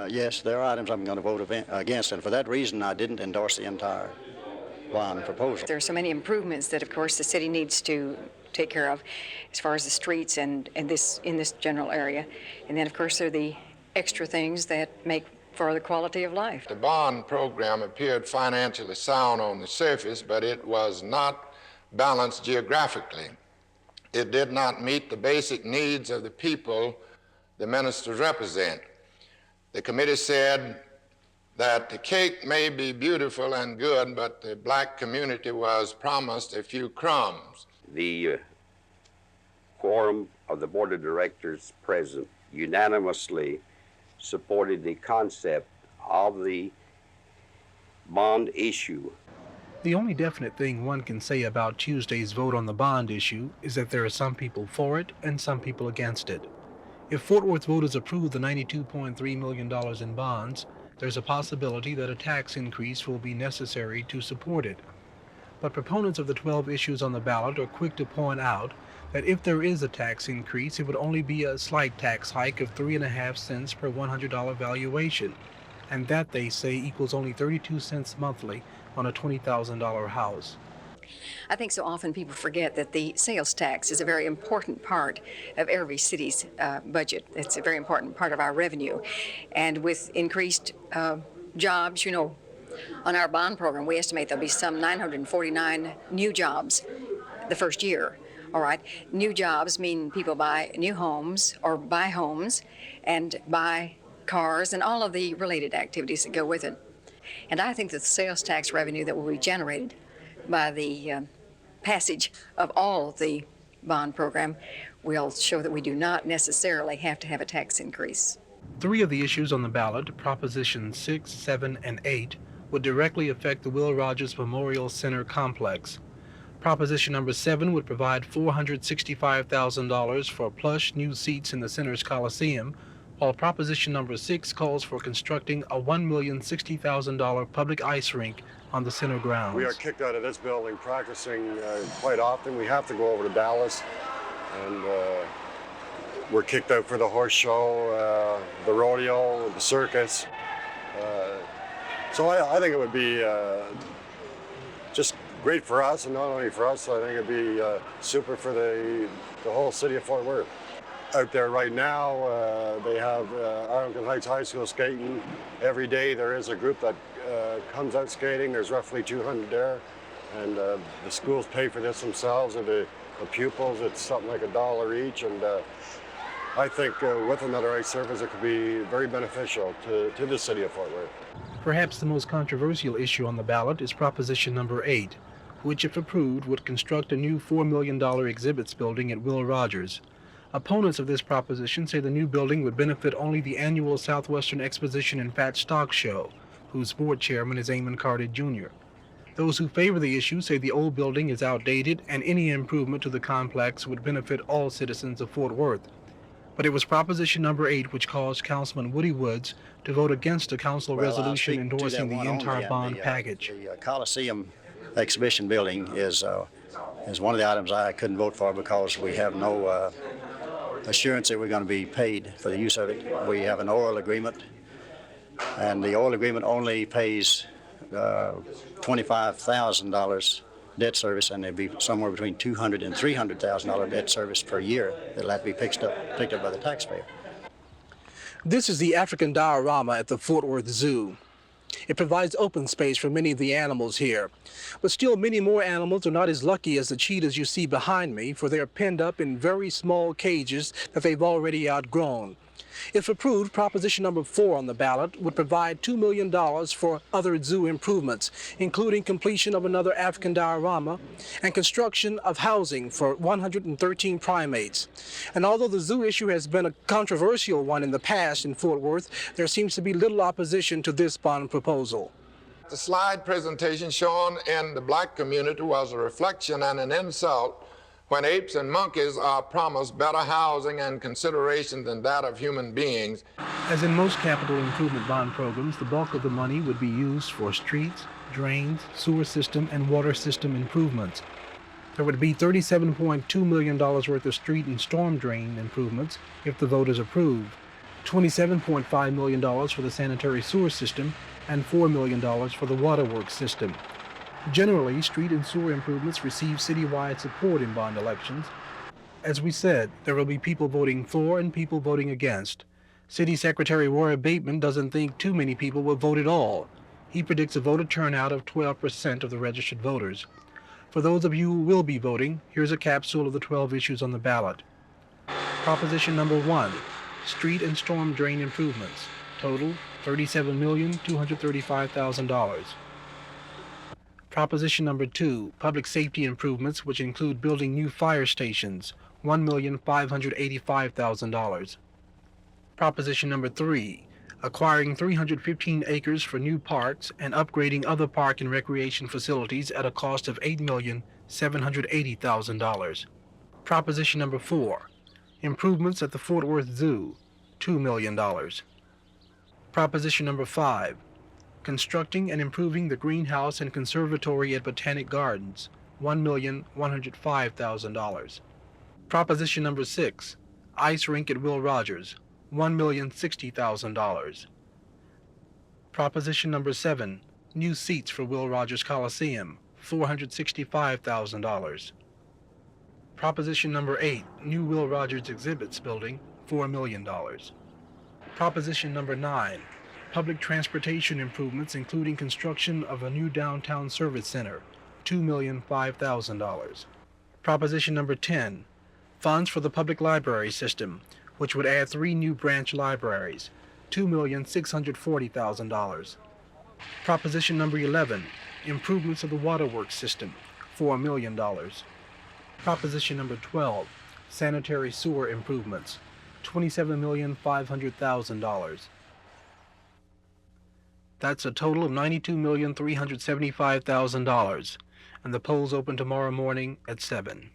Yes, there are items I'm going to vote against, and for that reason I didn't endorse the entire bond proposal. There are so many improvements that, of course, the city needs to take care of as far as the streets and in this general area. And then, of course, there are the extra things that make for the quality of life. The bond program appeared financially sound on the surface, but it was not balanced geographically. It did not meet the basic needs of the people the ministers represent. The committee said that the cake may be beautiful and good, but the black community was promised a few crumbs. The quorum of the board of directors present unanimously supported the concept of the bond issue. The only definite thing one can say about Tuesday's vote on the bond issue is that there are some people for it and some people against it. If Fort Worth voters approve the $92.3 million in bonds, there's a possibility that a tax increase will be necessary to support it. But proponents of the 12 issues on the ballot are quick to point out that if there is a tax increase, it would only be a slight tax hike of 3.5 cents per $100 valuation, and that, they say, equals only 32 cents monthly on a $20,000 house. I think so often people forget that the sales tax is a very important part of every city's budget. It's a very important part of our revenue. And with increased jobs, you know, on our bond program, we estimate there'll be some 949 new jobs the first year. All right, new jobs mean people buy new homes or buy homes and buy cars and all of the related activities that go with it. And I think that the sales tax revenue that will be generated by the passage of all of the bond program will show that we do not necessarily have to have a tax increase. 3 of the issues on the ballot, Propositions 6, 7, and 8, would directly affect the Will Rogers Memorial Center complex. Proposition number 7 would provide $465,000 for plush new seats in the center's Coliseum, while Proposition number 6 calls for constructing a $1,060,000 public ice rink on the center grounds. We are kicked out of this building practicing quite often. We have to go over to Dallas, and we're kicked out for the horse show, the rodeo, the circus. So I think it would be just great for us, and not only for us, I think it'd be super for the whole city of Fort Worth. Out there right now, they have Arlington Heights High School skating. Every day there is a group that comes out skating. There's roughly 200 there, and the schools pay for this themselves, and the pupils, it's something like $1 each, and I think with another ice surface it could be very beneficial to the city of Fort Worth. Perhaps the most controversial issue on the ballot is Proposition number 8, which, if approved, would construct a new $4 million exhibits building at Will Rogers. Opponents of this proposition say the new building would benefit only the annual Southwestern Exposition and Fat Stock Show, whose board chairman is Amon Carter Jr. Those who favor the issue say the old building is outdated and any improvement to the complex would benefit all citizens of Fort Worth. But it was Proposition number 8 which caused Councilman Woody Woods to vote against a council resolution endorsing the entire bond package. The Coliseum exhibition building is one of the items I couldn't vote for because we have no assurance that we're going to be paid for the use of it. We have an oral agreement, and the oral agreement only pays $25,000 debt service, and there'd be somewhere between $200,000 and $300,000 debt service per year that'll have to be picked up by the taxpayer. This is the African diorama at the Fort Worth Zoo. It provides open space for many of the animals here. But still, many more animals are not as lucky as the cheetahs you see behind me, for they are penned up in very small cages that they've already outgrown. If approved, Proposition number 4 on the ballot would provide $2 million for other zoo improvements, including completion of another African diorama and construction of housing for 113 primates. And although the zoo issue has been a controversial one in the past in Fort Worth, there seems to be little opposition to this bond proposal. The slide presentation shown in the black community was a reflection and an insult when apes and monkeys are promised better housing and consideration than that of human beings. As in most capital improvement bond programs, the bulk of the money would be used for streets, drains, sewer system, and water system improvements. There would be $37.2 million worth of street and storm drain improvements if the vote is approved. $27.5 million for the sanitary sewer system, and $4 million for the waterworks system. Generally, street and sewer improvements receive citywide support in bond elections. As we said, there will be people voting for and people voting against. City Secretary Roy Bateman doesn't think too many people will vote at all. He predicts a voter turnout of 12% of the registered voters. For those of you who will be voting, here's a capsule of the 12 issues on the ballot. Proposition number 1, street and storm drain improvements. Total, $37,235,000. Proposition number 2, public safety improvements, which include building new fire stations, $1,585,000. Proposition number 3, acquiring 315 acres for new parks and upgrading other park and recreation facilities at a cost of $8,780,000. Proposition number 4, improvements at the Fort Worth Zoo, $2 million. Proposition number 5, constructing and improving the greenhouse and conservatory at Botanic Gardens, $1,105,000. Proposition number 6, ice rink at Will Rogers, $1,060,000. Proposition number 7, new seats for Will Rogers Coliseum, $465,000. Proposition number 8, new Will Rogers Exhibits Building, $4 million. Proposition number 9, public transportation improvements including construction of a new downtown service center, $2,005,000. Proposition number 10, funds for the public library system, which would add 3 new branch libraries, $2,640,000. Proposition number 11, improvements of the waterworks system, $4 million. Proposition number 12, sanitary sewer improvements, $27,500,000. That's a total of $92,375,000, and the polls open tomorrow morning at 7.